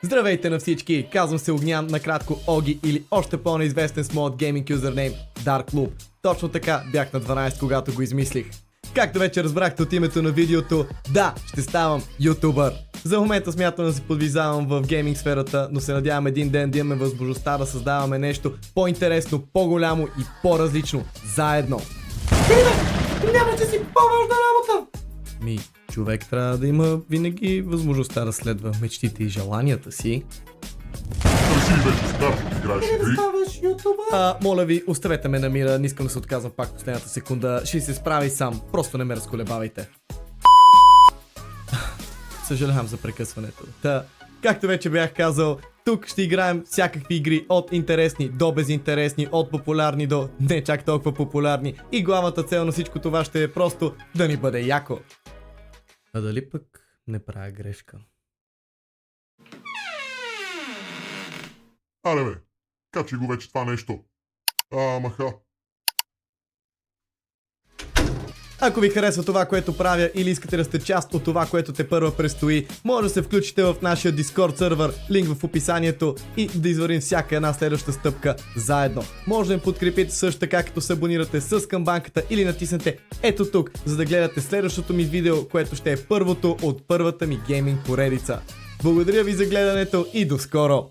Здравейте на всички, казвам се Огнян, накратко Оги или още по-неизвестен с моят гейминг юзернейм Dark. Точно така бях на 12, когато го измислих. Както вече разбрахте от името на видеото, да, ще ставам ютубър. За момента смятам да се подвизавам в гейминг сферата, но се надявам един ден да имаме възможността да създаваме нещо по-интересно, по-голямо и по-различно заедно. Няма, че си по-важна работа! Човек трябва да има винаги възможността да следва мечтите и желанията си. Си вече стар, играеш игри. Моля ви, оставете ме на мира, не искам да се отказвам пак в последната секунда, ще се справи сам, просто не ме разколебавайте. Съжалявам за прекъсването. Както вече бях казал, тук ще играем всякакви игри, от интересни до безинтересни, от популярни до не чак толкова популярни, и главната цел на всичко това ще е просто да ни бъде яко. А дали пък не правя грешка? Аре бе, качи го вече това нещо. Маха. Ако ви харесва това, което правя, или искате да сте част от това, което те първа предстои, може да се включите в нашия Discord сервер, линк в описанието, и да извървим всяка една следваща стъпка заедно. Може да ме подкрепите също така, като се абонирате с камбанката или натиснете ето тук, за да гледате следващото ми видео, което ще е първото от първата ми гейминг поредица. Благодаря ви за гледането и до скоро!